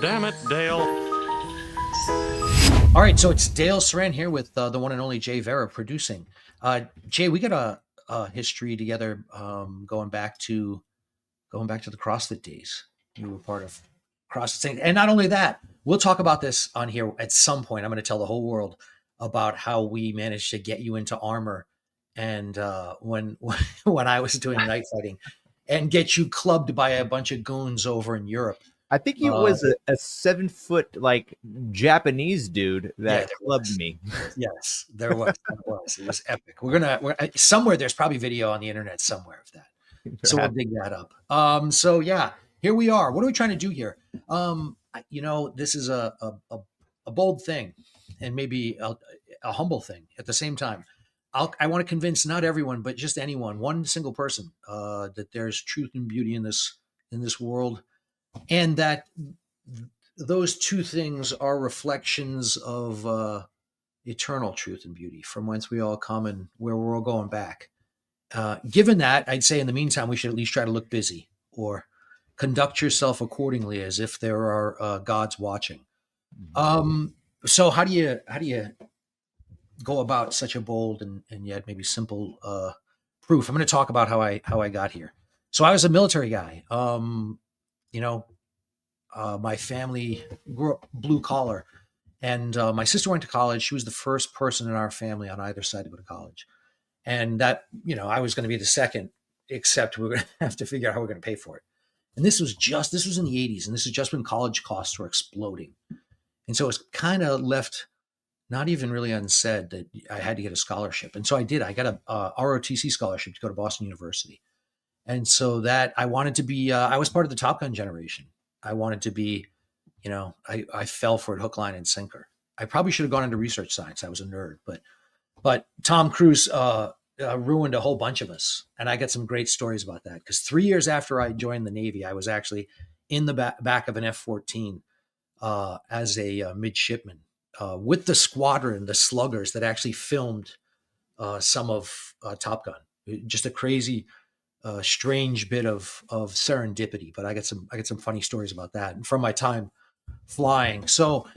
Damn it, Dale. All right, so it's Dale Saran here with the one and only Jay Vera producing. Jay, we got a history together going back to the CrossFit days. You were part of CrossFit thing, and not only that, we'll talk about this on here at some point. I'm going to tell the whole world about how we managed to get you into armor, and when when I was doing night fighting, and get you clubbed by a bunch of goons over in Europe. I think it Uh, was a 7 foot like Japanese dude yeah, that there clubbed was. me. Yes, there was. There was. It was epic. We're somewhere. There's probably video on the internet somewhere of that. So we'll dig that up. So yeah, here we are. What are we trying to do here? This is a bold thing, and maybe a humble thing at the same time. I want to convince not everyone, but just anyone, one single person, that there's truth and beauty in this world, and that those two things are reflections of eternal truth and beauty, from whence we all come and where we're all going back. Given that, I'd say in the meantime, we should at least try to look busy or conduct yourself accordingly as if there are gods watching. So how do you go about such a bold and yet maybe simple proof? I'm going to talk about how I got here. So I was a military guy. You know, my family grew up blue collar, and my sister went to college. She was the first person in our family on either side to go to college, and that I was going to be the second, except we were going to have to figure out how we're going to pay for it. And this was in the 80s, and this is just when college costs were exploding, and so it was kind of left not even really unsaid that I had to get a scholarship, and so I did. I got a ROTC scholarship to go to Boston University, and so that I wanted to be. I was part of the Top Gun generation. I wanted to be. I fell for it hook, line, and sinker. I probably should have gone into research science. I was a nerd, but Tom Cruise ruined a whole bunch of us, and I got some great stories about that. Because 3 years after I joined the Navy, I was actually in the back of an F-14 as a midshipman with the squadron, the sluggers that actually filmed some of Top Gun. Just a crazy, strange bit of serendipity. But I got some funny stories about that, and from my time flying. So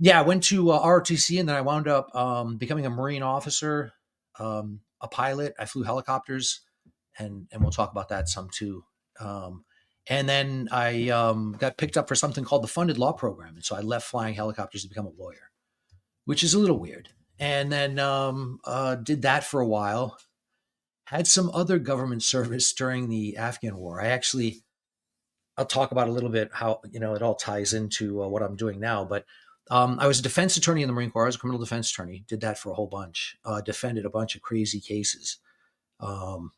yeah, I went to ROTC, and then I wound up becoming a Marine officer, a pilot. I flew helicopters, and we'll talk about that some too. And then I got picked up for something called the funded law program, and so I left flying helicopters to become a lawyer, which is a little weird. And then did that for a while. Had some other government service during the Afghan war. I'll talk about a little bit how it all ties into what I'm doing now. But I was a defense attorney in the Marine Corps. I was a criminal defense attorney. Did that for a whole bunch. Defended a bunch of crazy cases, um,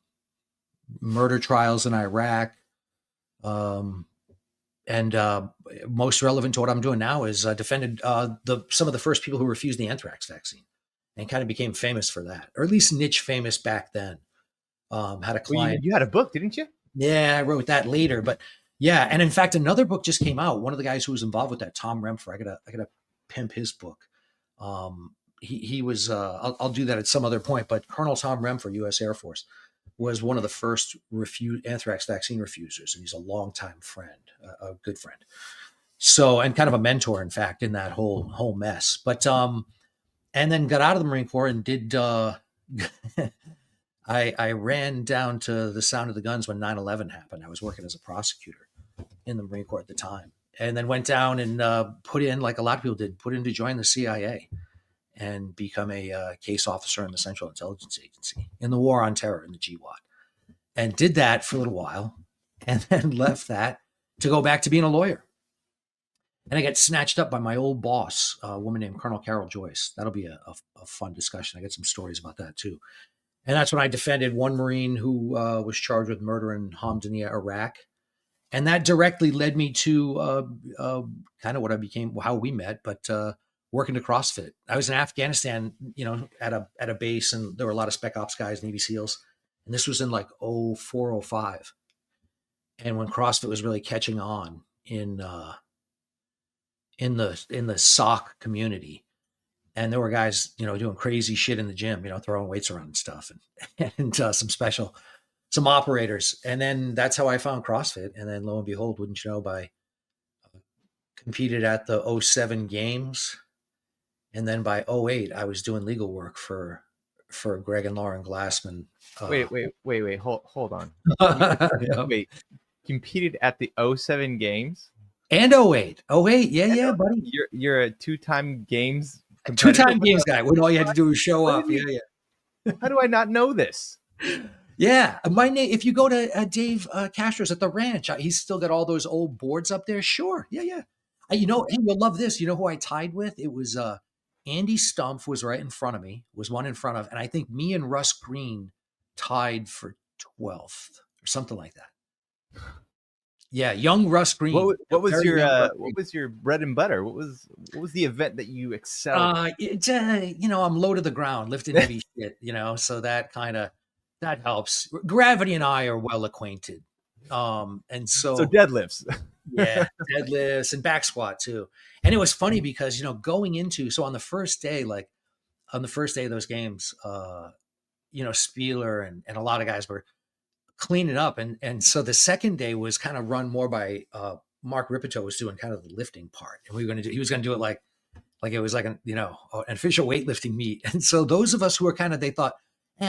murder trials in Iraq, um, and most relevant to what I'm doing now is defended some of the first people who refused the anthrax vaccine, and kind of became famous for that, or at least niche famous back then. Had a Well, you, client. you had a book, didn't you? Yeah, I wrote that later, but yeah, and in fact, another book just came out. One of the guys who was involved with that, Tom Remfer, I gotta pimp his book. He was. I'll do that at some other point. But Colonel Tom Remfer, U.S. Air Force, was one of the first anthrax vaccine refusers, and he's a longtime friend, a good friend. So, and kind of a mentor, in fact, in that whole mess. But and then got out of the Marine Corps and did. I ran down to the sound of the guns when 9/11 happened. I was working as a prosecutor in the Marine Corps at the time, and then went down and put in, like a lot of people did, put in to join the CIA and become a case officer in the Central Intelligence Agency in the War on Terror in the GWAT, and did that for a little while, and then left that to go back to being a lawyer. And I got snatched up by my old boss, a woman named Colonel Carol Joyce. That'll be a fun discussion. I got some stories about that too. And that's when I defended one Marine who was charged with murder in Hamdaniya, Iraq. And that directly led me to kind of what I became, how we met, but working to CrossFit. I was in Afghanistan, at a base, and there were a lot of Spec Ops guys, Navy SEALs. And this was in like 04, 05. And when CrossFit was really catching on in the SOC community. And there were guys, doing crazy shit in the gym, throwing weights around and stuff, and some special some operators. And then that's how I found CrossFit. And then lo and behold, wouldn't you know, competed at the '07 games. And then by '08, I was doing legal work for Greg and Lauren Glassman. Wait. Hold on. Yeah. Wait, competed at the '07 games? And '08. '08, yeah, buddy. You're a two-time games Two-time competitor? games guy. When all you had to do was show up. Yeah. How do I not know this? Yeah, my name. If you go to Dave Castro's at the ranch, he's still got all those old boards up there. Sure, yeah. You know, hey, you'll love this. You know who I tied with? It was Andy Stumpf was right in front of me. Was one in front of, and I think me and Russ Green tied for 12th or something like that. Yeah, young Russ Green. What was your bread and butter? What was the event that you excelled? I'm low to the ground, lifting heavy shit. So that helps. Gravity and I are well acquainted, and so deadlifts. Yeah, deadlifts and back squat too. And it was funny because going into on the first day, of those games, Spieler and a lot of guys were cleaning up, and so the second day was kind of run more by Mark Ripito was doing kind of the lifting part, and he was going to do it like it was like an official weightlifting meet. And so those of us who were they thought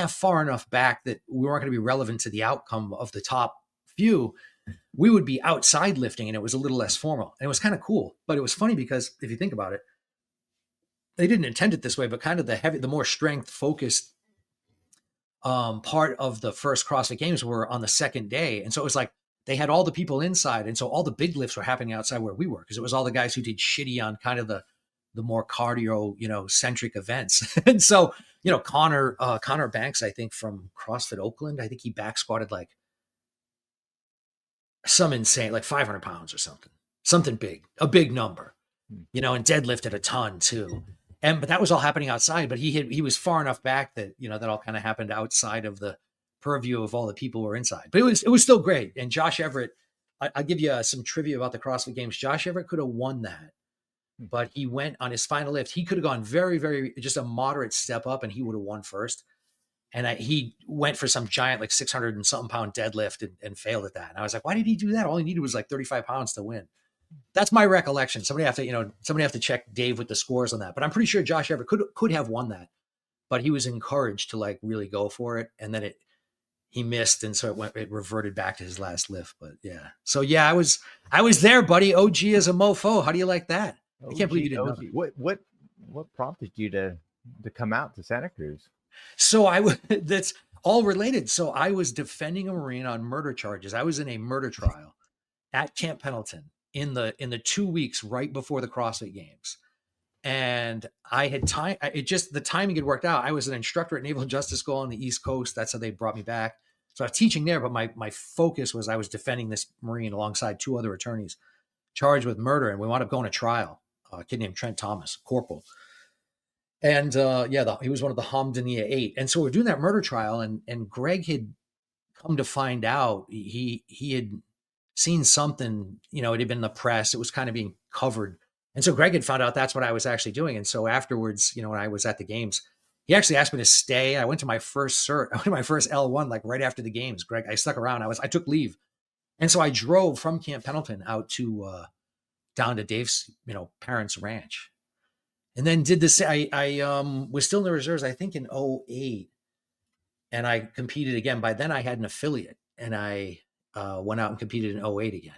far enough back that we weren't going to be relevant to the outcome of the top few, we would be outside lifting, and it was a little less formal, and it was kind of cool. But it was funny because if you think about it, they didn't intend it this way, but kind of the more strength focused part of the first CrossFit Games were on the second day. And so it was like they had all the people inside. And so all the big lifts were happening outside where we were, because it was all the guys who did shitty on kind of the more cardio, centric events. And so, Connor Banks, I think from CrossFit Oakland, I think he back squatted like some insane, like 500 pounds or something big, a big number, and deadlifted a ton too. But that was all happening outside, but he was far enough back that, that all kind of happened outside of the purview of all the people who were inside. But it was still great. And Josh Everett, I'll give you some trivia about the CrossFit Games. Josh Everett could have won that, but he went on his final lift. He could have gone very, very, just a moderate step up, and he would have won first. And he went for some giant, like 600 and something pound deadlift and failed at that. And I was like, why did he do that? All he needed was like 35 pounds to win. That's my recollection. Somebody have to check Dave with the scores on that, but I'm pretty sure Josh Everett could have won that, but he was encouraged to like really go for it. And then he missed. And so it reverted back to his last lift, but yeah. So yeah, I was there, buddy. OG as a mofo. How do you like that? I can't believe you didn't know. What prompted you to come out to Santa Cruz? So that's all related. So I was defending a Marine on murder charges. I was in a murder trial at Camp Pendleton in the 2 weeks right before the CrossFit Games. And I had time. The timing had worked out. I was an instructor at Naval Justice School on the East Coast. That's how they brought me back. So I was teaching there, but my focus was I was defending this Marine alongside two other attorneys charged with murder. And we wound up going to trial. A kid named Trent Thomas, corporal. And he was one of the Hamdaniya 8. And so we're doing that murder trial, and Greg had come to find out he had seen something, it had been in the press. It was kind of being covered. And so Greg had found out that's what I was actually doing. And so afterwards, when I was at the games, he actually asked me to stay. I went to my first cert. I went to my first L1, like right after the games. Greg, I stuck around. I took leave. And so I drove from Camp Pendleton out to, down to Dave's, parents' ranch. And then did this. I was still in the reserves, I think in '08. And I competed again. By then I had an affiliate, and I went out and competed in '08 again.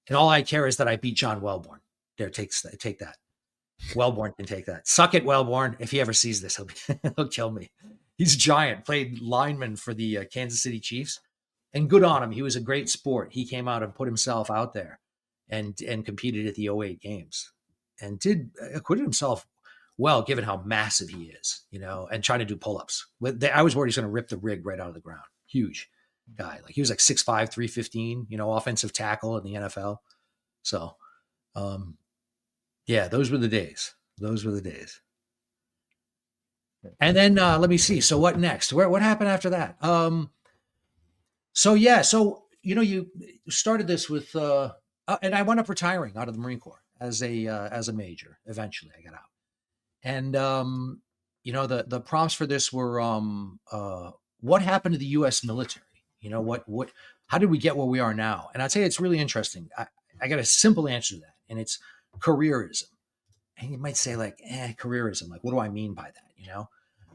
And all I care is that I beat John Wellborn. There, take that. Wellborn can take that. Suck it, Wellborn. If he ever sees this, he'll kill me. He's giant. Played lineman for the Kansas City Chiefs, and good on him. He was a great sport. He came out and put himself out there, and competed at the '08 games, and acquitted himself well, given how massive he is, and trying to do pull-ups. I was worried he's going to rip the rig right out of the ground. Huge guy. Like he was like 6'5", 315, offensive tackle in the NFL. So, yeah, those were the days. And then let me see. So what next? What happened after that? So you started this with, and I wound up retiring out of the Marine Corps as a major. Eventually, I got out. And the prompts for this were what happened to the U.S. military? You know, how did we get where we are now? And I'll tell you, it's really interesting. I got a simple answer to that, and it's careerism. And you might say, like, careerism. Like, what do I mean by that? You know?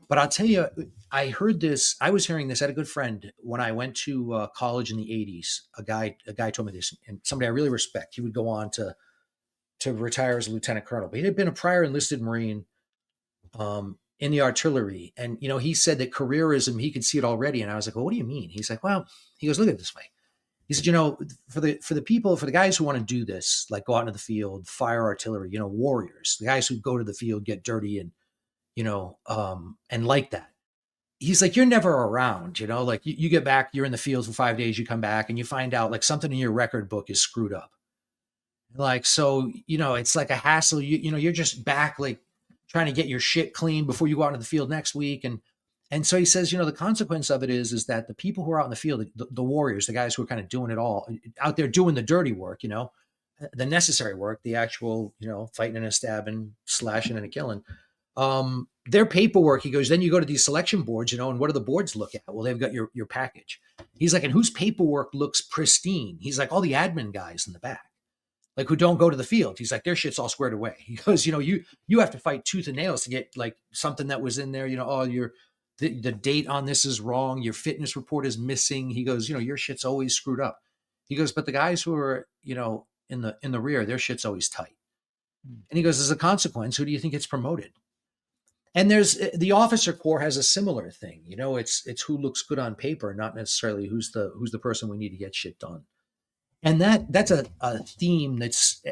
But I'll tell you, I heard this. I was hearing this. I had a good friend when I went to college in the '80s. A guy told me this, and somebody I really respect. He would go on to retire as a lieutenant colonel, but he had been a prior enlisted Marine in the artillery. And, you know, he said that careerism, he could see it already. And I was like, well, what do you mean? He's like, well, he goes, look at it this way. He said, you know, for the guys who want to do this, like go out into the field, fire artillery, you know, warriors, the guys who go to the field, get dirty and, you know, and like that. He's like, you're never around, you know, like you get back, you're in the field for 5 days, you come back and you find out like something in your record book is screwed up. Like, so, you know, it's like a hassle. You know, you're just back, like trying to get your shit clean before you go out into the field next week. And so he says, you know, the consequence of it is that the people who are out in the field, the warriors, the guys who are kind of doing it all out there doing the dirty work, you know, the necessary work, the actual, you know, fighting and a stabbing, slashing and a killing, their paperwork, he goes, then you go to these selection boards, you know, and what do the boards look at? Well, they've got your package. He's like, and whose paperwork looks pristine? He's like, all the admin guys in the back, like who don't go to the field. He's like, their shit's all squared away. He goes, you know, you have to fight tooth and nails to get like something that was in there, you know, oh, the date on this is wrong. Your fitness report is missing. He goes, you know, your shit's always screwed up. He goes, but the guys who are, you know, in the rear, their shit's always tight. And he goes, as a consequence, who do you think gets promoted? And there's the officer corps has a similar thing. You know, it's who looks good on paper, not necessarily who's the person we need to get shit done. And that's a theme that's,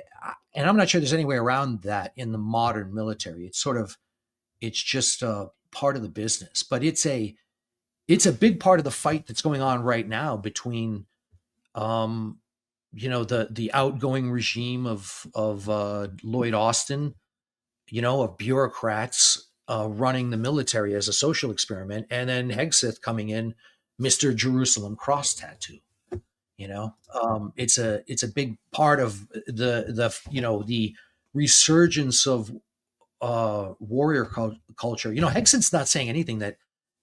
and I'm not sure there's any way around that in the modern military. It's just a part of the business, but it's a big part of the fight that's going on right now between, you know, the outgoing regime of Lloyd Austin, you know, of bureaucrats running the military as a social experiment, and then Hegseth coming in, Mr. Jerusalem Cross tattoo. You know, it's a big part of the you know, the resurgence of warrior culture. You know, Hegseth's not saying anything that,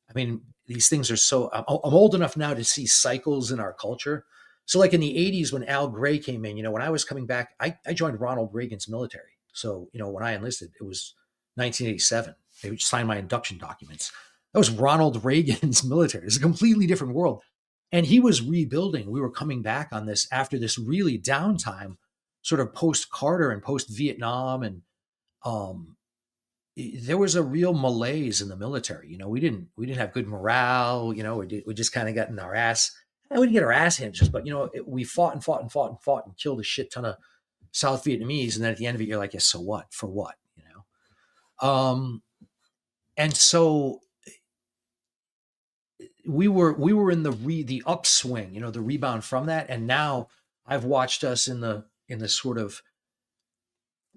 I mean, these things are so, I'm old enough now to see cycles in our culture. So like in the 80s when Al Gray came in, you know, when I was coming back, I joined Ronald Reagan's military. So, you know, when I enlisted, it was 1987. They signed my induction documents. That was Ronald Reagan's military. It's a completely different world. And he was rebuilding. We were coming back on this after this really downtime, sort of post-Carter and post-Vietnam. And there was a real malaise in the military. You know, we didn't have good morale. You know, we just kind of got in our ass. And we didn't get our ass handed, but, you know, we fought and fought and fought and fought and killed a shit ton of South Vietnamese. And then at the end of it, you're like, yeah, so what? For what? You know? And so we were in the upswing, you know, the rebound from that. And now I've watched us in the sort of,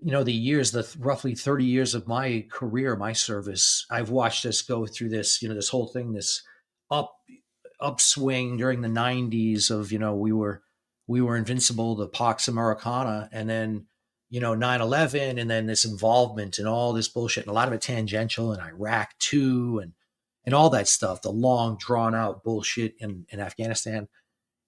you know, the years, the roughly 30 years of my career, my service, I've watched us go through this, you know, this whole thing, this upswing during the 90s of, you know, we were invincible, the Pax Americana, and then, you know, 9/11, and then this involvement and all this bullshit, and a lot of it tangential, in Iraq too, and all that stuff, the long drawn out bullshit in Afghanistan.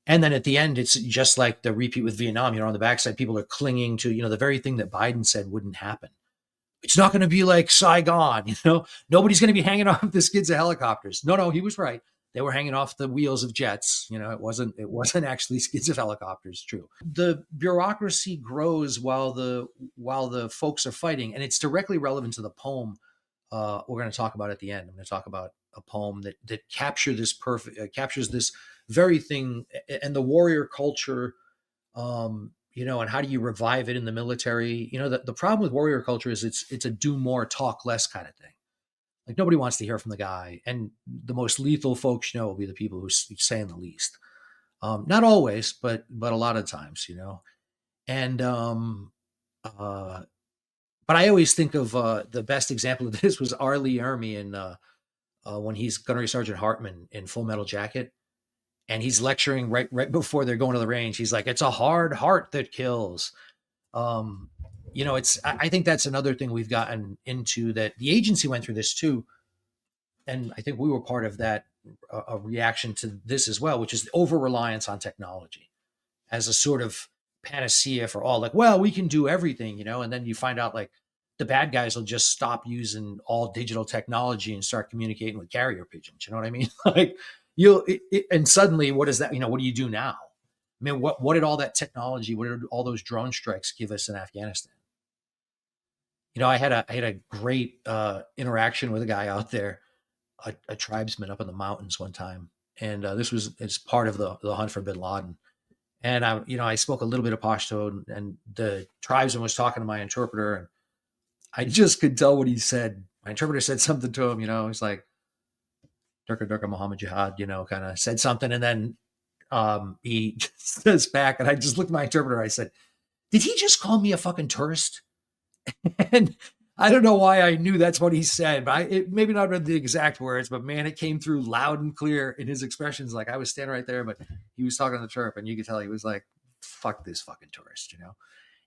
And then at the end, it's just like the repeat with Vietnam. You know, on the backside, people are clinging to, you know, the very thing that Biden said wouldn't happen. It's not going to be like Saigon, you know, nobody's going to be hanging off the skids of helicopters. No, he was right. They were hanging off the wheels of jets. You know, it wasn't actually skids of helicopters. True. The bureaucracy grows while the folks are fighting, and it's directly relevant to the poem we're going to talk about at the end. I'm going to talk about a poem that captures this very thing, and the warrior culture, you know, and how do you revive it in the military? You know, the problem with warrior culture is it's a do more, talk less kind of thing. Like nobody wants to hear from the guy, and the most lethal folks, you know, will be the people who say the least. Not always, but a lot of times, you know. And but I always think of the best example of this was R. Lee Ermey in when he's Gunnery Sergeant Hartman in Full Metal Jacket, and he's lecturing right before they're going to the range. He's like, "It's a hard heart that kills." You know, I think that's another thing we've gotten into, that the agency went through this too, and I think we were part of that a reaction to this as well, which is over reliance on technology as a sort of panacea for all. Like, well, we can do everything, and then you find out like the bad guys will just stop using all digital technology and start communicating with carrier pigeons. You know what I mean? Like and suddenly what is that? What do you do now? I mean, what did all that technology, what did all those drone strikes give us in Afghanistan? I had a great interaction with a guy out there, a tribesman up in the mountains one time, and it's part of the hunt for Bin Laden. And I spoke a little bit of Pashto, and the tribesman was talking to my interpreter, and I just could tell what he said. My interpreter said something to him, he's like, Durka Durka Muhammad Jihad, kind of said something, and then he says back, and I just looked at my interpreter. I said, "Did he just call me a fucking tourist?" And I don't know why I knew that's what he said, but it maybe not the exact words, but man, it came through loud and clear in his expressions. Like I was standing right there, but he was talking to the Terp, and you could tell he was like, "Fuck this fucking tourist,"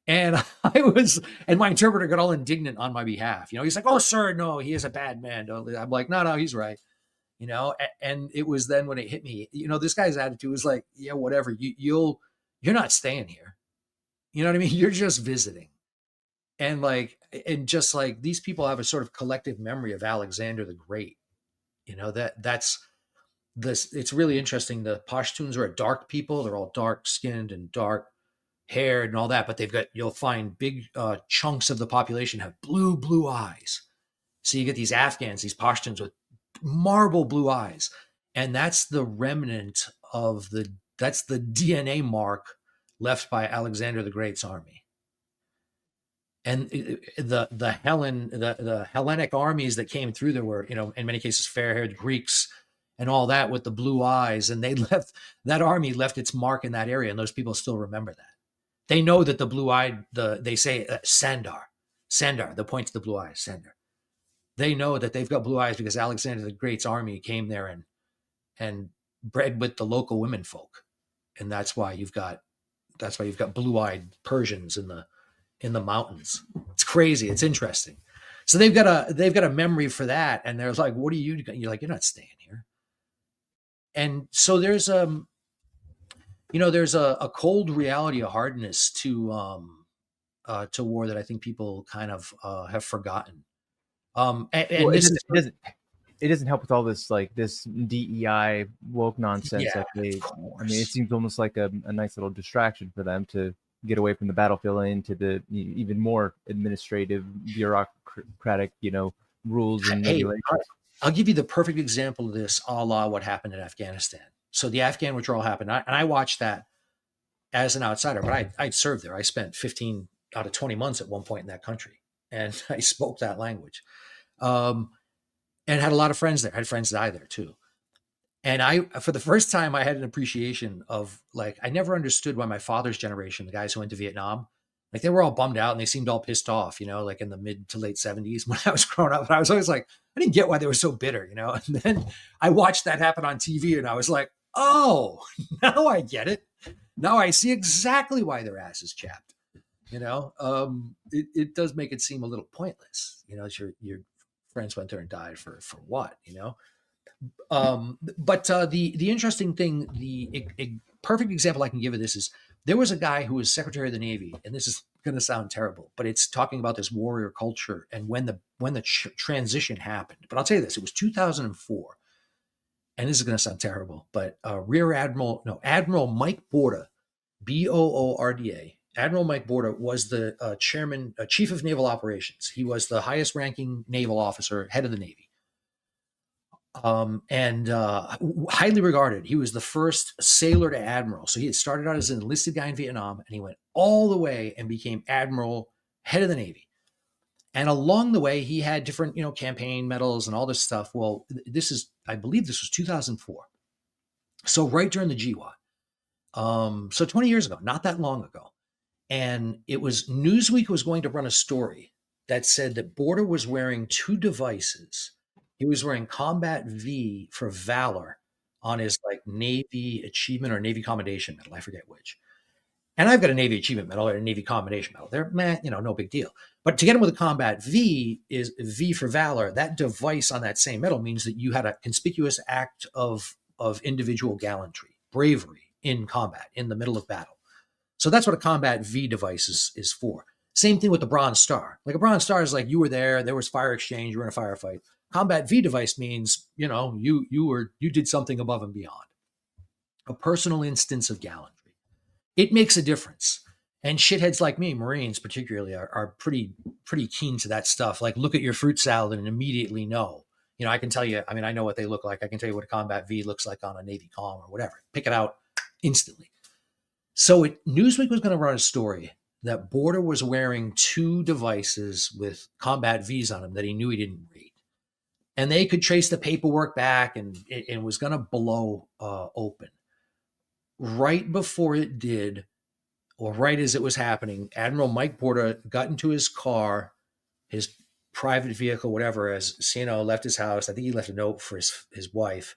And and my interpreter got all indignant on my behalf. He's like, "Oh, sir, no, he is a bad man." I'm like, "No, he's right." And it was then when it hit me, this guy's attitude was like, "Yeah, whatever. You're not staying here. You know what I mean? You're just visiting." And just like these people have a sort of collective memory of Alexander the Great. That's this. It's really interesting. The Pashtuns are a dark people. They're all dark skinned and dark haired and all that, but you'll find big chunks of the population have blue eyes. So you get these Afghans, these Pashtuns with marble blue eyes. And that's the remnant that's the DNA mark left by Alexander the Great's army. And the Hellenic armies that came through there were, in many cases, fair-haired Greeks and all that with the blue eyes. And that army left its mark in that area. And those people still remember that. They know that the blue-eyed, they say Sandar, they point to the blue eyes, Sandar. They know that they've got blue eyes because Alexander the Great's army came there and bred with the local women folk. And that's why you've got blue-eyed Persians in the mountains. It's crazy. It's interesting. So they've got a memory for that. And they're like, "What are you?" You're like, "You're not staying here." And so there's a cold reality, a hardness to war that I think people kind of have forgotten. It doesn't help with all this this DEI woke nonsense. Yeah, it seems almost like a nice little distraction for them to get away from the battlefield and into the even more administrative, bureaucratic, rules and regulations. I'll give you the perfect example of this, a la what happened in Afghanistan. So the Afghan withdrawal happened, and I watched that as an outsider, but I'd served there. I spent 15 out of 20 months at one point in that country, and I spoke that language, and had a lot of friends there. I had friends die there too. And for the first time, I had an appreciation of I never understood why my father's generation, the guys who went to Vietnam, they were all bummed out and they seemed all pissed off, in the mid to late 70s when I was growing up. And I was always like, I didn't get why they were so bitter, And then I watched that happen on TV and I was like, oh, now I get it. Now I see exactly why their ass is chapped. It does make it seem a little pointless, your friends went there and died for what, But the interesting thing, a perfect example I can give of this is there was a guy who was Secretary of the Navy, and this is going to sound terrible, but it's talking about this warrior culture and when the transition happened. But I'll tell you this: it was 2004, and this is going to sound terrible, but Admiral Mike Boorda, Boorda. Admiral Mike Boorda was the chief of naval operations. He was the highest ranking naval officer, head of the Navy. And highly regarded. He was the first sailor to admiral. So he had started out as an enlisted guy in Vietnam, and he went all the way and became admiral, head of the Navy. And along the way, he had different, campaign medals and all this stuff. Well, I believe this was 2004. So right during the GWOT. So 20 years ago, not that long ago. And it was Newsweek was going to run a story that said that Boorda was wearing two devices. He was wearing Combat V for Valor on his Navy Achievement or Navy Commendation Medal. I forget which. And I've got a Navy Achievement Medal or a Navy Combination Medal. They're, no big deal. But to get them with a Combat V is V for Valor. That device on that same medal means that you had a conspicuous act of individual gallantry, bravery in combat, in the middle of battle. So that's what a Combat V device is for. Same thing with the Bronze Star. Like a Bronze Star is like you were there was fire exchange, you were in a firefight. Combat V device means, you did something above and beyond. A personal instance of gallantry. It makes a difference. And shitheads like me, Marines particularly, are pretty keen to that stuff. Like, look at your fruit salad and immediately know. I can tell you, I know what they look like. I can tell you what a Combat V looks like on a Navy comm or whatever. Pick it out instantly. So Newsweek was going to run a story that Border was wearing 2 devices with Combat Vs on them that he knew he didn't rate. And they could trace the paperwork back, and it was going to blow open. Right before it did, or right as it was happening, Admiral Mike Border got into his car, his private vehicle, whatever, as CNO left his house. I think he left a note for his wife,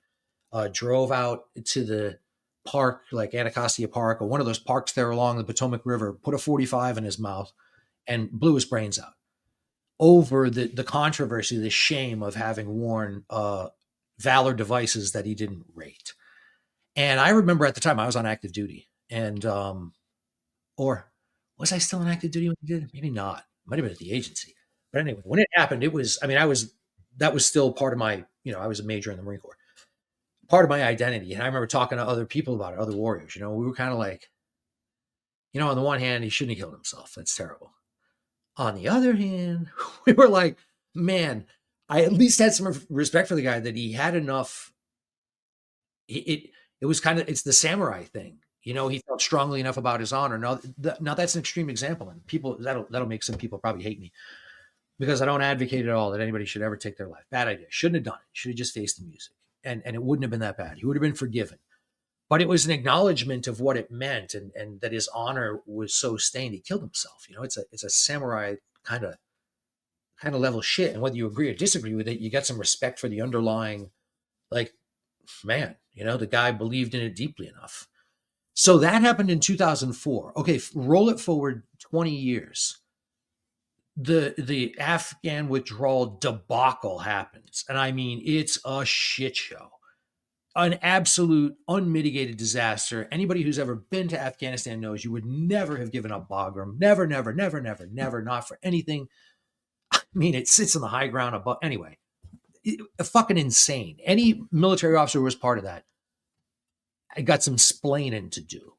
drove out to the park, like Anacostia Park, or one of those parks there along the Potomac River, put a 45 in his mouth, and blew his brains out over the controversy, the shame of having worn Valor devices that he didn't rate. And I remember at the time I was on active duty, and or was I still on active duty when he did it? Maybe not. Might have been at the agency. But anyway, when it happened, it was, that was still part of my, I was a major in the Marine Corps, part of my identity. And I remember talking to other people about it, other warriors, we were kind of like, on the one hand, he shouldn't have killed himself. That's terrible. On the other hand, we were like, man, I at least had some respect for the guy that he had enough. It was it's the samurai thing. He felt strongly enough about his honor. Now that's an extreme example, and people that'll make some people probably hate me because I don't advocate at all that anybody should ever take their life. Bad idea. Shouldn't have done it. Should have just faced the music, and it wouldn't have been that bad. He would have been forgiven. But it was an acknowledgement of what it meant, and that his honor was so stained he killed himself. It's a samurai kind of level shit. And whether you agree or disagree with it, you get some respect for the underlying, like, man, the guy believed in it deeply enough. So that happened in 2004. Okay, roll it forward 20 years. The Afghan withdrawal debacle happens. And it's a shit show. An absolute unmitigated disaster. Anybody who's ever been to Afghanistan knows you would never have given up Bagram. Never, never, never, never, never, not for anything. It sits on the high ground above. Anyway, fucking insane. Any military officer who was part of that, I got some splaining to do.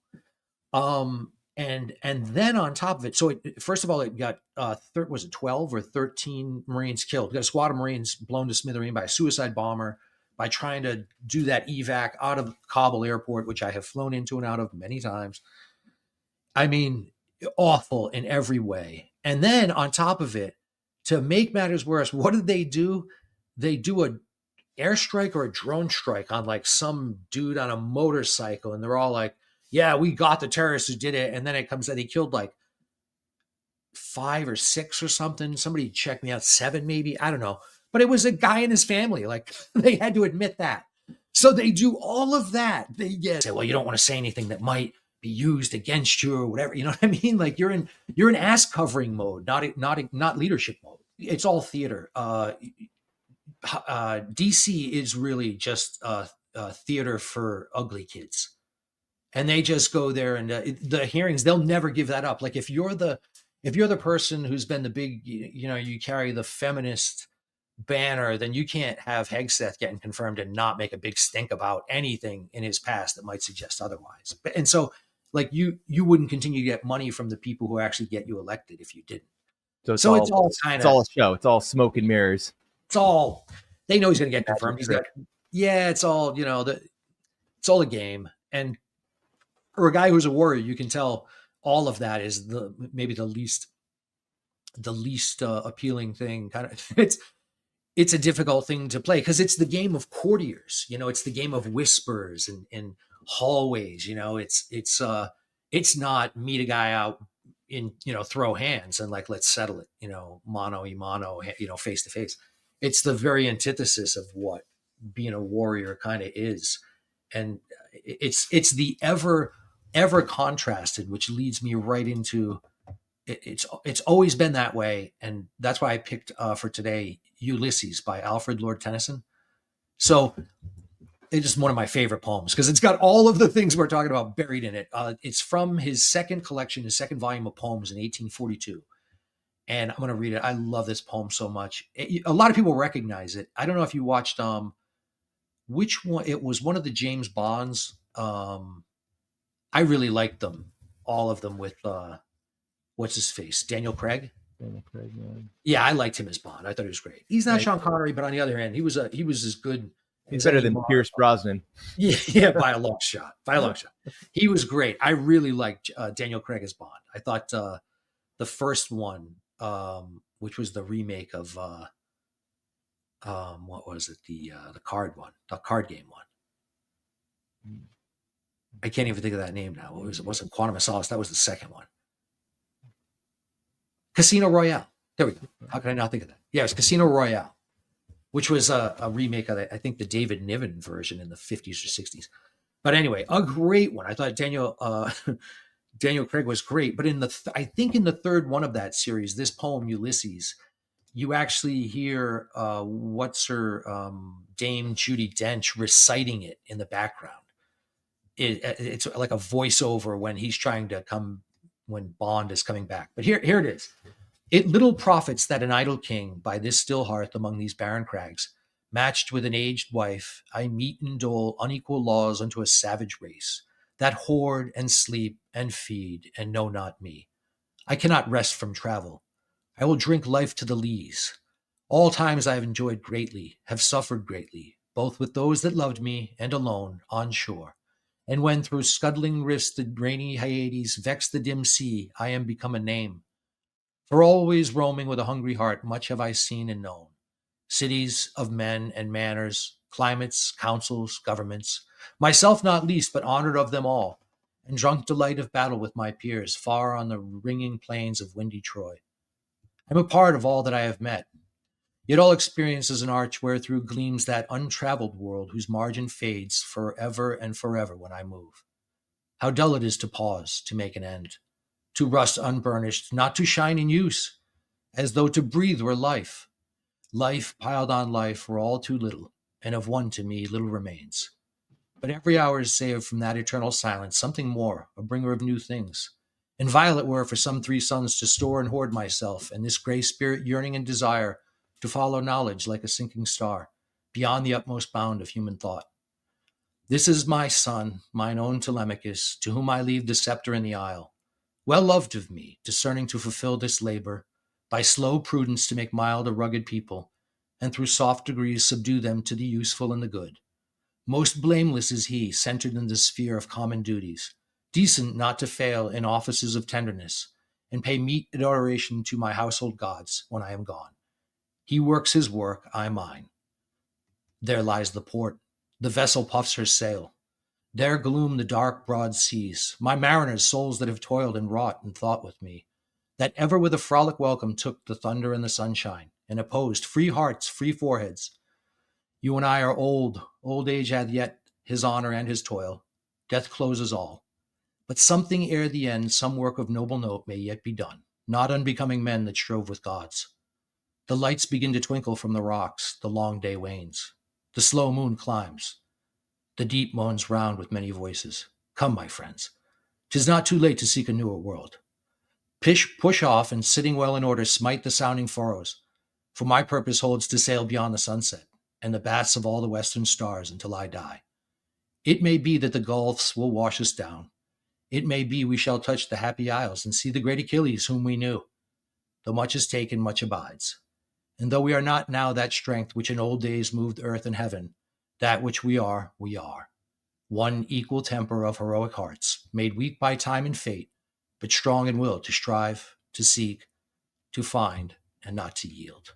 And then on top of it, so first of all, it got, was it 12 or 13 Marines killed? We got a squad of Marines blown to smithereen by a suicide bomber by trying to do that evac out of Kabul airport, which I have flown into and out of many times. Awful in every way. And then on top of it, to make matters worse, what did they do? They do a airstrike or a drone strike on like some dude on a motorcycle, and they're all like, yeah, we got the terrorists who did it. And then it comes that he killed like 5 or 6 or something. Somebody check me out, 7 maybe, I don't know, but it was a guy and his family. Like, they had to admit that. So they do all of that. They say, well, you don't want to say anything that might be used against you or whatever, you know what I mean? Like, you're in ass covering mode, not leadership mode. It's all theater. DC is really just theater for ugly kids, and they just go there, and the hearings, they'll never give that up. Like, if you're the person who's been the big, you carry the feminist banner, then you can't have Hegseth getting confirmed and not make a big stink about anything in his past that might suggest otherwise. And so, like, you wouldn't continue to get money from the people who actually get you elected if you didn't. So it's all a show. It's all smoke and mirrors. It's all, they know he's going to get confirmed. It's all, it's all a game. And for a guy who's a warrior, you can tell all of that is maybe the least appealing thing. Kind of, it's a difficult thing to play because it's the game of courtiers. It's the game of whispers and hallways. It's not meet a guy out in, throw hands and like, let's settle it, mano a mano, face to face. It's the very antithesis of what being a warrior kind of is. And it's the ever ever contrasted, which leads me right into it's always been that way, and that's why I picked for today Ulysses by Alfred Lord Tennyson. So it's just one of my favorite poems because it's got all of the things we're talking about buried in it. It's from his second collection, his second volume of poems in 1842. And I'm going to read it. I love this poem so much. A lot of people recognize it. I don't know if you watched which one. It was one of the James Bonds. I really liked them, all of them with what's his face, Daniel Craig. Daniel Craig, yeah. Yeah, I liked him as Bond. I thought he was great. He's not Sean Connery, but on the other hand, he was as good. He's better than Pierce Brosnan. Yeah, by a long shot. By a long shot. He was great. I really liked Daniel Craig as Bond. I thought the first one, which was the remake of what was it? The card one, the card game one. I can't even think of that name now. It wasn't Quantum of Solace. That was the second one. Casino Royale. There we go. How can I not think of that? Yeah, it was Casino Royale, which was a remake of, I think, the David Niven version in the 50s or 60s. But anyway, a great one. I thought Daniel Craig was great. But I think in the third one of that series, this poem, Ulysses, you actually hear what's her Dame Judi Dench reciting it in the background. It's like a voiceover when he's trying to when Bond is coming back. But here it is. It little profits that an idle king by this still hearth among these barren crags, matched with an aged wife, I meet and dole unequal laws unto a savage race, that hoard and sleep and feed and know not me. I cannot rest from travel. I will drink life to the lees. All times I have enjoyed greatly, have suffered greatly, both with those that loved me and alone on shore. And when through scuddling rifts the rainy Hyades vex the dim sea, I am become a name. For always roaming with a hungry heart, much have I seen and known. Cities of men and manners, climates, councils, governments, myself not least, but honored of them all, and drunk delight of battle with my peers, far on the ringing plains of windy Troy. I am a part of all that I have met, yet all experience is an arch wherethrough gleams that untraveled world whose margin fades forever and forever when I move. How dull it is to pause, to make an end, to rust unburnished, not to shine in use, as though to breathe were life. Life piled on life were all too little, and of one to me little remains. But every hour is saved from that eternal silence, something more, a bringer of new things. And violet were for some 3 suns to store and hoard myself, and this gray spirit yearning and desire to follow knowledge like a sinking star, beyond the utmost bound of human thought. This is my son, mine own Telemachus, to whom I leave the scepter in the isle. Well loved of me, discerning to fulfill this labor, by slow prudence to make mild a rugged people, and through soft degrees subdue them to the useful and the good. Most blameless is he, centered in the sphere of common duties, decent not to fail in offices of tenderness, and pay meet adoration to my household gods when I am gone. He works his work, I mine. There lies the port. The vessel puffs her sail. There gloom the dark, broad seas, my mariners, souls that have toiled and wrought and thought with me, that ever with a frolic welcome took the thunder and the sunshine, and opposed free hearts, free foreheads. You and I are old. Old age hath yet his honor and his toil. Death closes all. But something ere the end, some work of noble note may yet be done, not unbecoming men that strove with gods. The lights begin to twinkle from the rocks, the long day wanes. The slow moon climbs. The deep moans round with many voices. Come, my friends. 'Tis not too late to seek a newer world. Push off, and sitting well in order, smite the sounding furrows. For my purpose holds to sail beyond the sunset, and the baths of all the western stars until I die. It may be that the gulfs will wash us down. It may be we shall touch the happy isles and see the great Achilles whom we knew. Though much is taken, much abides. And though we are not now that strength which in old days moved earth and heaven, that which we are, we are. One equal temper of heroic hearts, made weak by time and fate, but strong in will to strive, to seek, to find, and not to yield.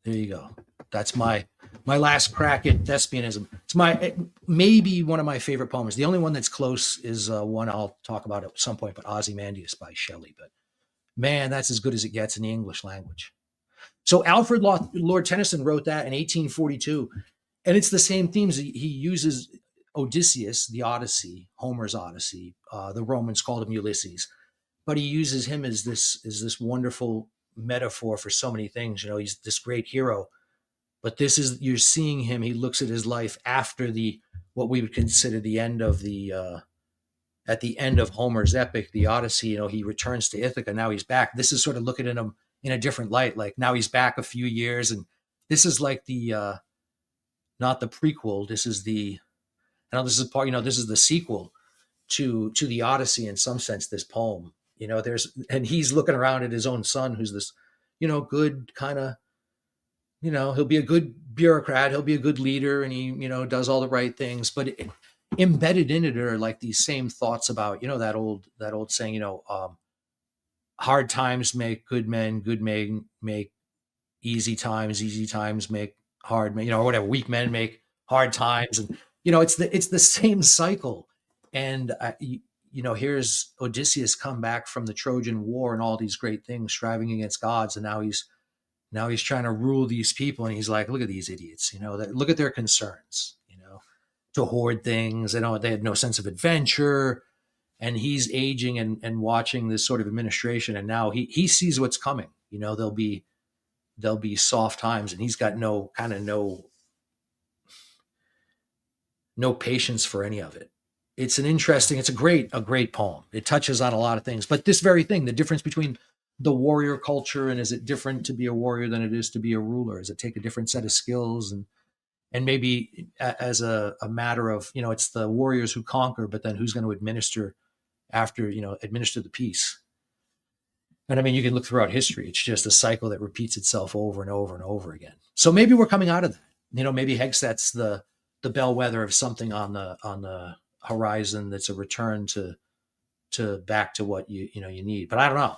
There you go. That's my last crack at thespianism. It's maybe one of my favorite poems. The only one that's close is one I'll talk about at some point, but Ozymandias by Shelley. But man, that's as good as it gets in the English language. So Alfred Lord Tennyson wrote that in 1842, and it's the same themes. He uses Odysseus, the Odyssey, Homer's Odyssey. The Romans called him Ulysses, but he uses him as this wonderful metaphor for so many things. You know, he's this great hero, but this is, you're seeing him. He looks at his life after the, what we would consider the end of the at the end of Homer's epic, the Odyssey. You know, he returns to Ithaca. Now he's back. This is sort of looking at him in a different light. Like now he's back a few years, and this is like the not the prequel. This is the, I know this is part. You know, this is the sequel to the Odyssey in some sense. This poem. You know, and he's looking around at his own son, who's this, you know, good kind of, you know, he'll be a good bureaucrat, he'll be a good leader, and he, you know, does all the right things. But embedded in it are like these same thoughts about, you know, that old saying, you know, hard times make good men, good men make easy times make hard men, you know, or whatever. Weak men make hard times, and you know, it's the same cycle. And you know, here's Odysseus come back from the Trojan War and all these great things, striving against gods, and now he's trying to rule these people, and he's like, look at these idiots, you know, look at their concerns, you know, to hoard things. They have no sense of adventure. And he's aging and watching this sort of administration, and now he sees what's coming. You know, there'll be soft times, and he's got no patience for any of it. It's a great poem. It touches on a lot of things, but this very thing, the difference between the warrior culture, and is it different to be a warrior than it is to be a ruler? Does it take a different set of skills? And maybe as a matter of, you know, it's the warriors who conquer, but then who's going to administer the peace? And I mean, you can look throughout history. It's just a cycle that repeats itself over and over and over again. So maybe we're coming out of that. You know, maybe Hegstad's the bellwether of something on the horizon that's a return to back to what you need. But I don't know.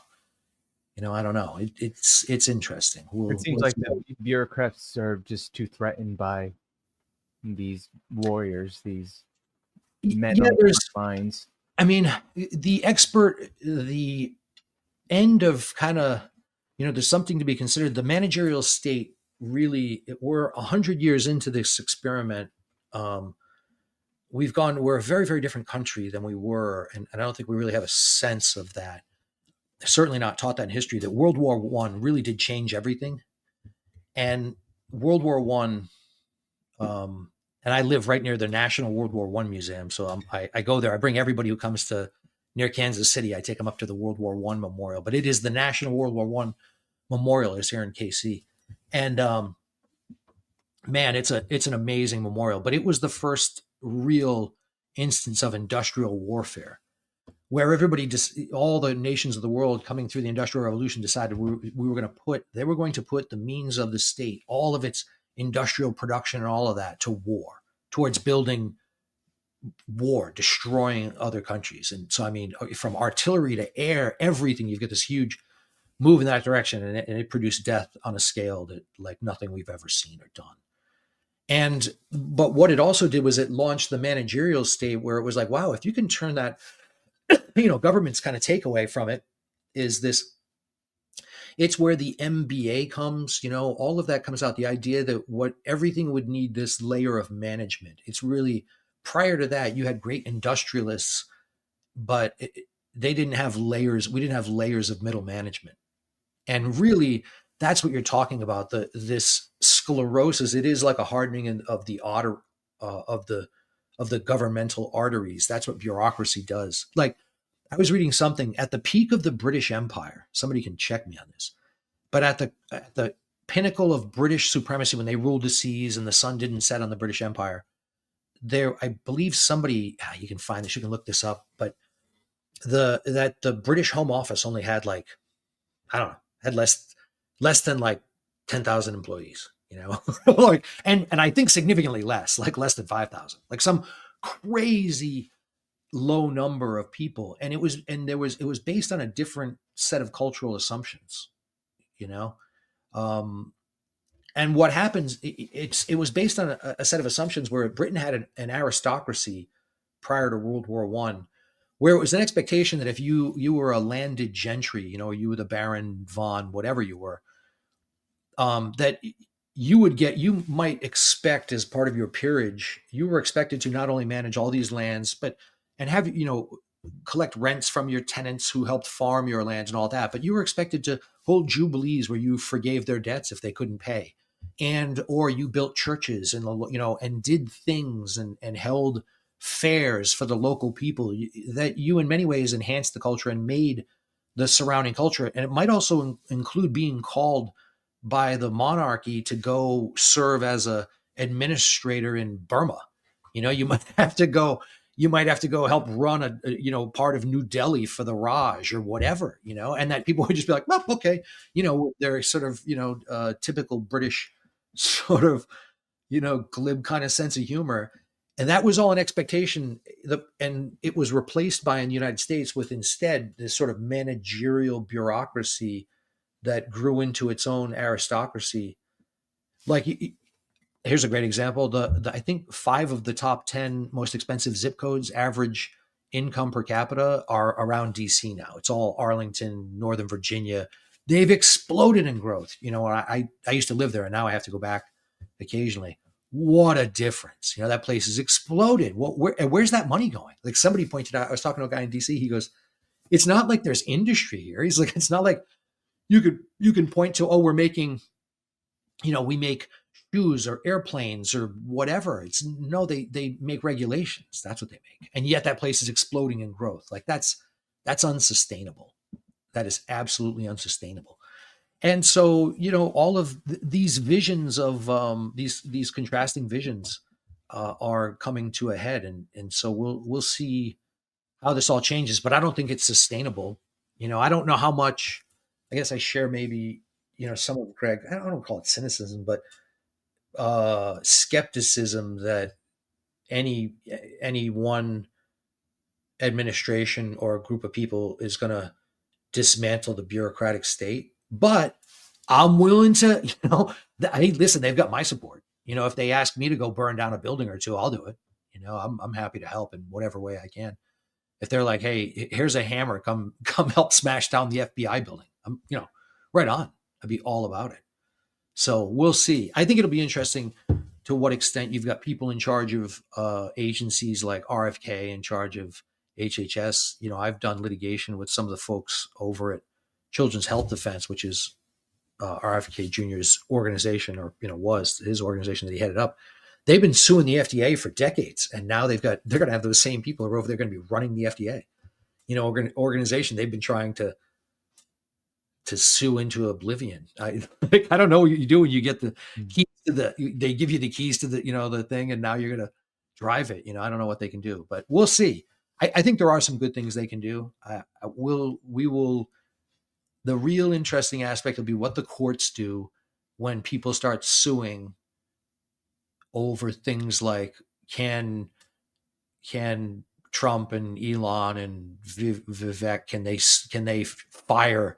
You know, I don't know. It's interesting. It seems like the bureaucrats are just too threatened by these warriors, these men on the lines. I mean, the end of kind of, you know, there's something to be considered. The managerial state, really, we're 100 years into this experiment. We're a very, very different country than we were. And I don't think we really have a sense of that. Certainly not taught that in history, that World War I really did change everything. And World War I, and I live right near the National World War I Museum. So I go there. I bring everybody who comes to near Kansas City. I take them up to the World War I Memorial, but it is the National World War I Memorial. It's here in KC. And man, it's an amazing memorial, but it was the first real instance of industrial warfare, where everybody, all the nations of the world coming through the Industrial Revolution, decided they were going to put the means of the state, all of its industrial production and all of that, to war, towards building war, destroying other countries. And so, I mean, from artillery to air, everything, you get this huge move in that direction, and it produced death on a scale that like nothing we've ever seen or done. But what it also did was it launched the managerial state, where it was like, wow, if you can turn that, you know, government's kind of takeaway from it is this. It's where the MBA comes, you know, all of that comes out. The idea that everything would need this layer of management. It's really, prior to that, you had great industrialists, but they didn't have layers. We didn't have layers of middle management. And really, that's what you're talking about. This sclerosis. It is like a hardening of the governmental arteries. That's what bureaucracy does. Like, I was reading something at the peak of the British Empire. Somebody can check me on this, but at the pinnacle of British supremacy, when they ruled the seas and the sun didn't set on the British Empire, I believe somebody, you can find this, you can look this up, but the British Home Office only had like, I don't know, had less than like 10,000 employees, you know, like, and I think significantly less, like less than 5,000, like some crazy low number of people. And it was based on a different set of cultural assumptions, you know? And what happens, it was based on a set of assumptions where Britain had an aristocracy prior to World War I, where it was an expectation that if you were a landed gentry, you know, you were the Baron von whatever you were, that you might expect as part of your peerage, you were expected to not only manage all these lands, but and have, collect rents from your tenants who helped farm your lands and all that. But you were expected to hold jubilees where you forgave their debts if they couldn't pay, and or you built churches and and did things and held fairs for the local people, that you in many ways enhanced the culture and made the surrounding culture. And it might also include being called by the monarchy to go serve as a administrator in Burma. You might have to go. You might have to go help run part of New Delhi for the Raj or whatever, and that people would just be like, well, okay, they're sort of typical British sort of glib kind of sense of humor. And that was all an expectation. And it was replaced by, in the United States, with instead this sort of managerial bureaucracy that grew into its own aristocracy. Like, here's a great example. I think 5 of the top 10 most expensive zip codes, average income per capita, are around DC now. It's all Arlington, Northern Virginia. They've exploded in growth. I used to live there, and now I have to go back occasionally. What a difference. That place has exploded. Where's that money going? Like, somebody pointed out, I was talking to a guy in DC. He goes, it's not like there's industry here. He's like, it's not like you can point to, oh, we're making, we make shoes or airplanes or whatever. It's no, they make regulations. That's what they make. And yet that place is exploding in growth. Like, that's unsustainable. That is absolutely unsustainable. And so, all of these visions of these contrasting visions are coming to a head, and so we'll see how this all changes. But I don't think it's sustainable. I don't know how much. I guess I share maybe some of Craig. I don't call it cynicism, but skepticism that any one administration or a group of people is going to dismantle the bureaucratic state. But I'm willing to, hey, listen, they've got my support. If they ask me to go burn down a building or two, I'll do it. I'm happy to help in whatever way I can. If they're like, hey, here's a hammer, come help smash down the FBI building, I'm, right on. I'd be all about it. So we'll see. I think it'll be interesting to what extent you've got people in charge of agencies like RFK, in charge of HHS. I've done litigation with some of the folks over at Children's Health Defense, which is RFK Jr.'s organization, or was his organization that he headed up. They've been suing the FDA for decades, and now they're going to have those same people who are over there going to be running the FDA. Organization they've been trying to sue into oblivion. I don't know what you do when you get the keys to they give you the keys to the thing, and now you're going to drive it. I don't know what they can do, but we'll see. I think there are some good things they can do. We will. The real interesting aspect will be what the courts do when people start suing over things like can Trump and Elon and Vivek, can they fire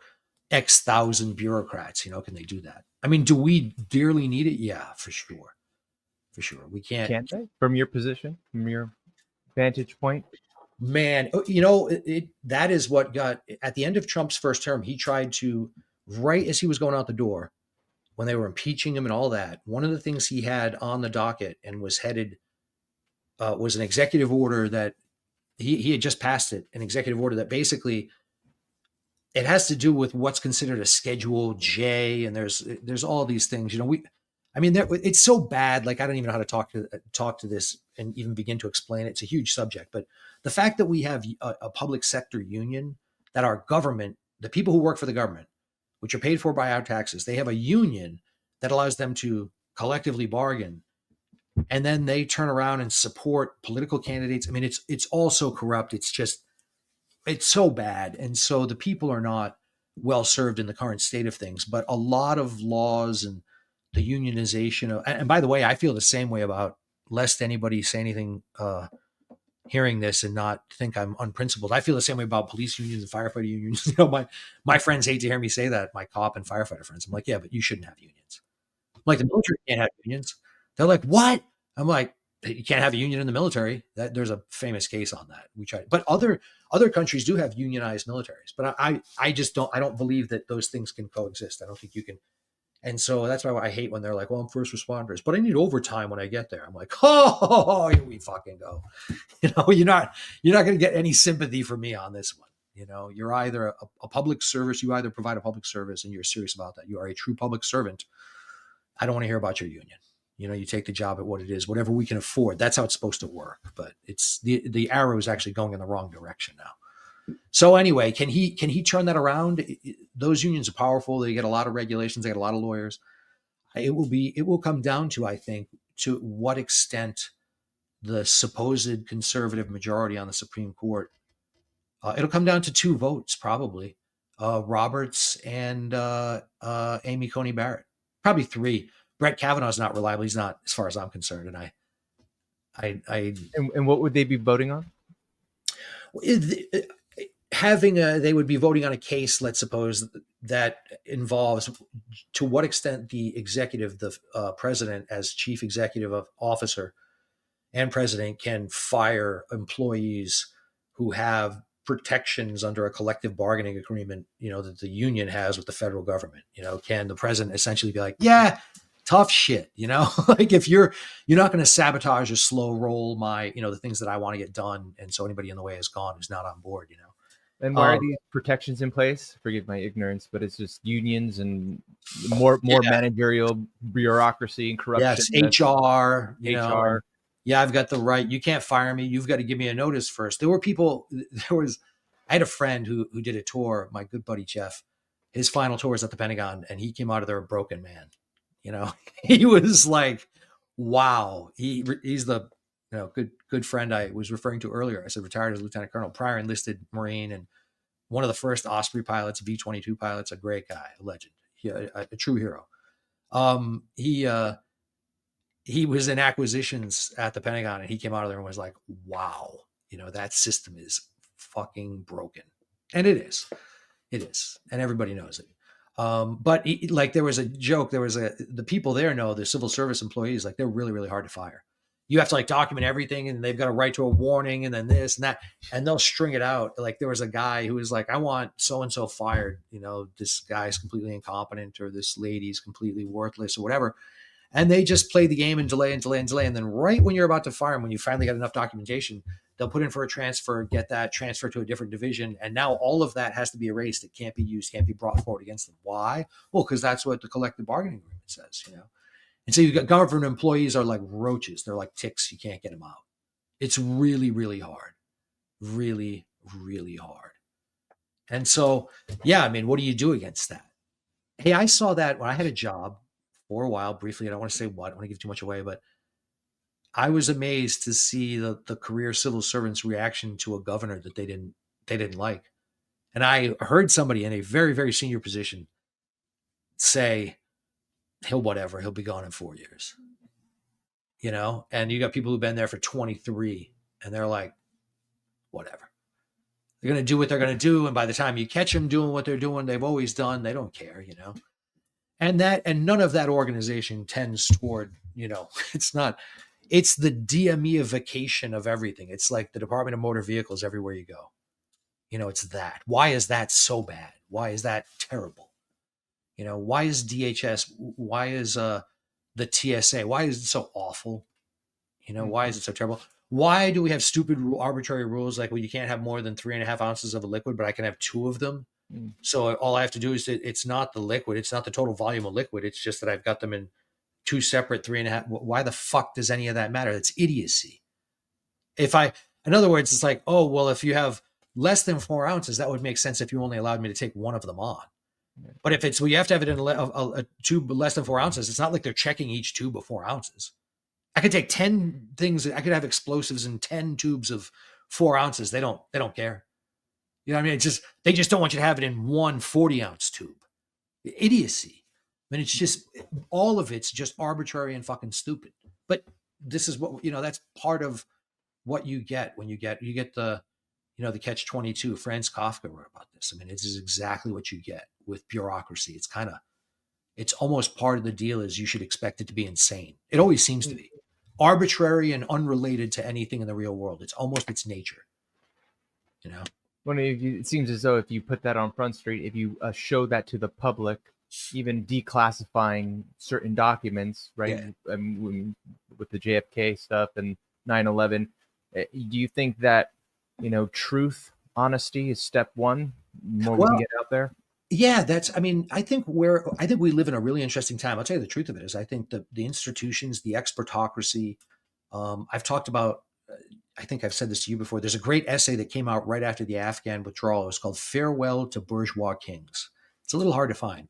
X thousand bureaucrats? Can they do that? I mean, do we dearly need it? Yeah, for sure. We can't. Can't they? From your position, from your vantage point? Man, that is what got, at the end of Trump's first term, he tried to, right as he was going out the door, when they were impeaching him and all that, one of the things he had on the docket and was headed was an executive order that he had just passed it, an executive order that basically, it has to do with what's considered a Schedule J, and there's all these things. It's so bad. Like, I don't even know how to talk to this and even begin to explain it. It's a huge subject, but the fact that we have a public sector union, that our government, the people who work for the government, which are paid for by our taxes, they have a union that allows them to collectively bargain, and then they turn around and support political candidates. I mean, it's all so corrupt. It's so bad. And so the people are not well served in the current state of things, but a lot of laws and the unionization of, and by the way, I feel the same way about, lest anybody say anything hearing this and not think I'm unprincipled. I feel the same way about police unions and firefighter unions. My friends hate to hear me say that, my cop and firefighter friends. I'm like, yeah, but you shouldn't have unions. I'm like, the military can't have unions. They're like, what? I'm like, you can't have a union in the military. There's a famous case on that. We tried, but other countries do have unionized militaries. But I just don't believe that those things can coexist. I don't think you can And so that's why I hate when they're like, well, I'm first responders, but I need overtime when I get there. I'm like, oh, here we fucking go. You're not going to get any sympathy from me on this one. You're either a public service, you either provide a public service and you're serious about that. You are a true public servant. I don't want to hear about your union. You take the job at what it is, whatever we can afford. That's how it's supposed to work. But it's the arrow is actually going in the wrong direction now. So anyway, can he turn that around? Those unions are powerful. They get a lot of regulations. They get a lot of lawyers. It will come down to, I think, to what extent the supposed conservative majority on the Supreme Court. It'll come down to 2 votes, probably. Roberts and Amy Coney Barrett. Probably 3. Brett Kavanaugh's not reliable. He's not, as far as I'm concerned. And And what would they be voting on? They would be voting on a case, let's suppose, that involves to what extent the executive, the president as chief executive officer and president, can fire employees who have protections under a collective bargaining agreement, that the union has with the federal government. Can the president essentially be like, yeah, tough shit, like if you're not going to sabotage or slow roll my, the things that I want to get done. And so anybody in the way is gone who's not on board, And why are these protections in place? Forgive my ignorance, but it's just unions and more managerial bureaucracy and corruption. Yes, HR, HR. Yeah, I've got the right. You can't fire me. You've got to give me a notice first. I had a friend who did a tour, my good buddy Jeff. His final tour was at the Pentagon, and he came out of there a broken man. He was like, wow. He's the good friend I was referring to earlier. I said retired as lieutenant colonel, prior enlisted Marine, and one of the first Osprey pilots, V-22 pilots, a great guy, a legend, a true hero. He was in acquisitions at the Pentagon, and he came out of there and was like, wow, that system is fucking broken. And it is. And everybody knows it. But there was a joke. The people there know, the civil service employees, like they're really, really hard to fire. You have to document everything, and they've got a right to a warning, and then this and that, and they'll string it out. Like there was a guy who was like, I want so-and-so fired. This guy's completely incompetent, or this lady's completely worthless, or whatever. And they just play the game and delay and delay and delay. And then right when you're about to fire them, when you finally got enough documentation, they'll put in for a transfer, get that transfer to a different division. And now all of that has to be erased. It can't be used, can't be brought forward against them. Why? Well, because that's what the collective bargaining agreement says, And so you've got government employees are like roaches. They're like ticks. You can't get them out. It's really, really hard. Really, really hard. And so, what do you do against that? Hey, I saw that when I had a job for a while, briefly. I don't want to say what, I don't want to give too much away, but I was amazed to see the career civil servants' reaction to a governor that they didn't like. And I heard somebody in a very, very senior position say, he'll be gone in 4 years. And you got people who've been there for 23, and they're like, whatever. They're going to do what they're going to do. And by the time you catch them doing what they're doing, they've always done, they don't care, And none of that organization tends toward, it's the DME-ification of everything. It's like the Department of Motor Vehicles everywhere you go. It's that. Why is that so bad? Why is that terrible? Why is DHS? Why is the TSA? Why is it so awful? Why is it so terrible? Why do we have stupid arbitrary rules like, well, you can't have more than 3.5 ounces of a liquid, but I can have 2 of them? So all I have to do is, it's not the liquid. It's not the total volume of liquid. It's just that I've got them in 2 separate 3.5. Why the fuck does any of that matter? That's idiocy. In other words, it's like, oh, well, if you have less than 4 ounces, that would make sense if you only allowed me to take 1 of them on. But if it's, well, you have to have it in a tube less than 4 ounces. It's not like they're checking each tube of 4 ounces. I could take 10 things. I could have explosives in 10 tubes of 4 ounces. They don't care. They just don't want you to have it in 1 40-ounce tube. Idiocy. It's just, all of it's just arbitrary and fucking stupid. But this is what, that's part of what you get when you get the, the catch-22. Franz Kafka wrote about this. This is exactly what you get with bureaucracy. It's almost part of the deal is you should expect it to be insane. It always seems to be arbitrary and unrelated to anything in the real world. It's almost its nature, Well, it seems as though if you put that on Front Street, if you show that to the public, even declassifying certain documents, right? Yeah. With the JFK stuff and 9/11, do you think that, truth, honesty is step one? More we can Well, get out there. yeah, I mean, I think we live in a really interesting time. I'll tell you the truth of it is I think the institutions, the expertocracy, I've talked about, I think I've said this to you before. There's a great essay that came out right after the Afghan withdrawal. It was called Farewell to Bourgeois Kings. It's a little hard to find,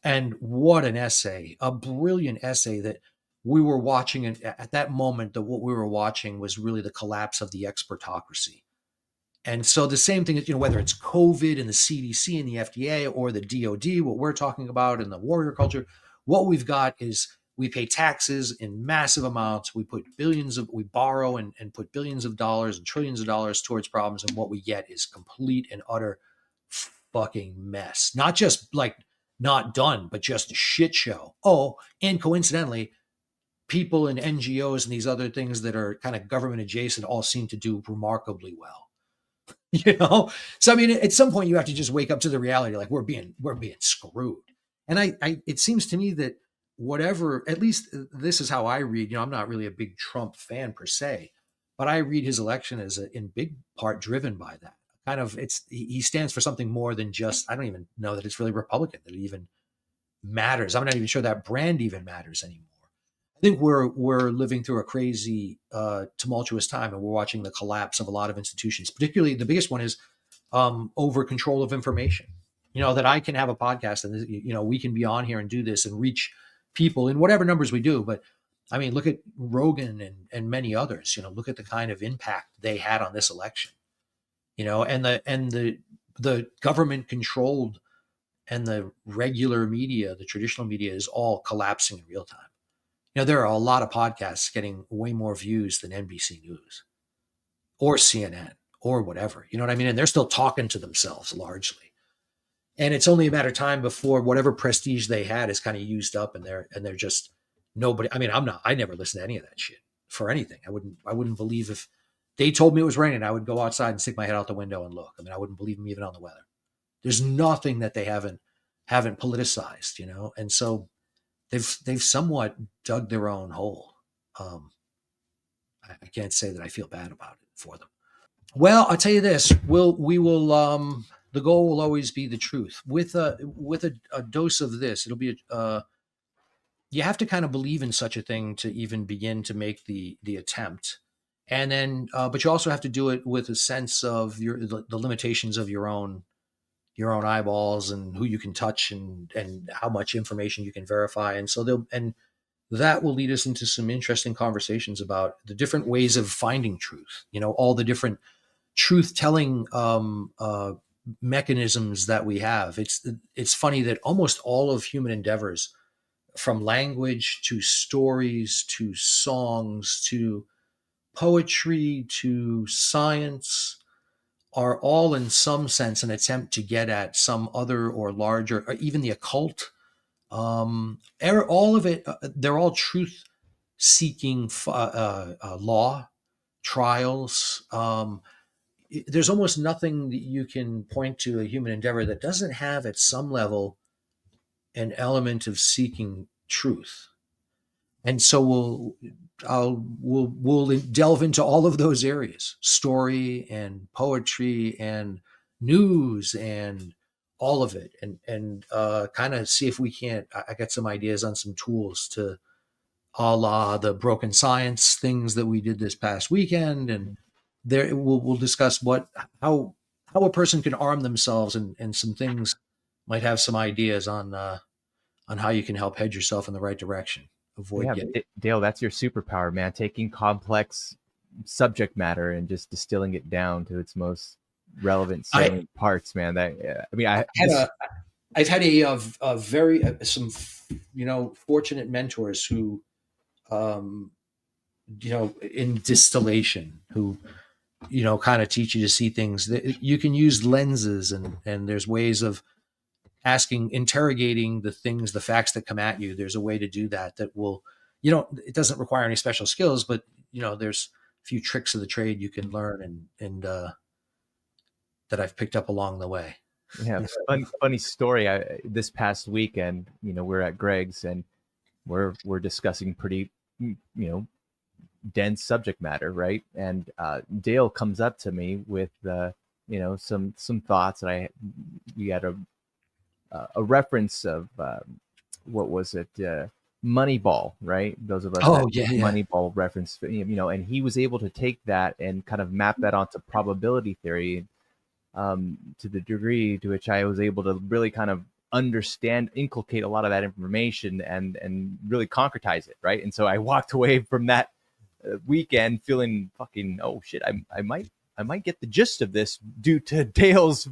and what an essay, a brilliant essay that we were watching. And at that moment, that what we were watching was really the collapse of the expertocracy. And so the same thing, whether it's COVID and the CDC and the FDA or the DOD, what we're talking about in the warrior culture, what we've got is we pay taxes in massive amounts. We borrow and put billions of dollars and trillions of dollars towards problems. And what we get is complete and utter fucking mess. Not just like not done, but just a shit show. Oh, and coincidentally, people and NGOs and these other things that are kind of government adjacent all seem to do remarkably well. So I mean, at some point you have to just wake up to the reality, like we're being screwed. And it seems to me that whatever, at least this is how I read, I'm not really a big Trump fan per se, but I read his election as in big part driven by that kind of, he stands for something more than just, I don't even know that it's really Republican, that it even matters. I'm not even sure that brand even matters anymore. I think we're living through a crazy, tumultuous time, and we're watching the collapse of a lot of institutions. Particularly, the biggest one is over control of information. That I can have a podcast, and we can be on here and do this and reach people in whatever numbers we do. But I mean, look at Rogan and many others. Look at the kind of impact they had on this election. And the government controlled and the regular media, the traditional media, is all collapsing in real time. There are a lot of podcasts getting way more views than NBC News or CNN or whatever. You know what I mean? And they're still talking to themselves largely. And it's only a matter of time before whatever prestige they had is kind of used up, and they're just nobody. I mean, I never listen to any of that shit for anything. I wouldn't believe if they told me it was raining, I would go outside and stick my head out the window and look. I mean, I wouldn't believe them even on the weather. There's nothing that they haven't politicized, and so they've somewhat dug their own hole. I can't say that I feel bad about it for them. Well, I'll tell you this: we will. The goal will always be the truth. With a dose of this, it'll be you have to kind of believe in such a thing to even begin to make the attempt, and then but you also have to do it with a sense of the limitations of your own eyeballs and who you can touch and how much information you can verify. And so that will lead us into some interesting conversations about the different ways of finding truth, all the different truth telling mechanisms that we have. It's funny that almost all of human endeavors, from language to stories to songs to poetry to science, are all in some sense an attempt to get at some other or larger, or even the occult. All of it, they're all truth seeking law trials. There's almost nothing that you can point to a human endeavor that doesn't have at some level an element of seeking truth. And so we'll delve into all of those areas: story and poetry and news and all of it, and kind of see if we can't. I got some ideas on some tools to, a la the broken science things that we did this past weekend, and there we'll discuss how a person can arm themselves, and some things might have some ideas on how you can help head yourself in the right direction. Avoid Yeah, getting Dale, that's your superpower, man. Taking complex subject matter and just distilling it down to its most relevant salient parts, man. I've had a very some fortunate mentors who in distillation who kind of teach you to see things that you can use lenses, and there's ways of interrogating the facts that come at you. There's a way to do that will, it doesn't require any special skills, but there's a few tricks of the trade you can learn and that I've picked up along the way. Yeah, funny story. This past weekend, we're at Greg's and we're discussing pretty, dense subject matter, right? And Dale comes up to me with some thoughts, and we had a reference of what was it? Moneyball, right? Those of us that Oh yeah, yeah. Moneyball reference, and he was able to take that and kind of map that onto probability theory, to the degree to which I was able to really kind of inculcate a lot of that information and really concretize it, right? And so I walked away from that weekend feeling fucking, oh shit, I might get the gist of this due to Dale's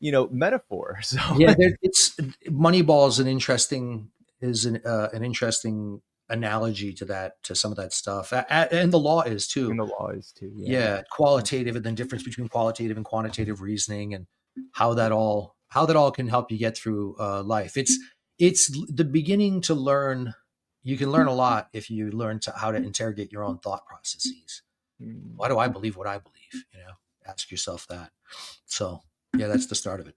metaphor. So Yeah, it's Moneyball is an interesting analogy to that, to some of that stuff, and the law is too. and the law is too, Yeah, qualitative, and then difference between qualitative and quantitative reasoning, and how that all can help you get through life. It's the beginning to learn. You can learn a lot if you learn how to interrogate your own thought processes. Mm. Why do I believe what I believe? Ask yourself that. So yeah, that's the start of it.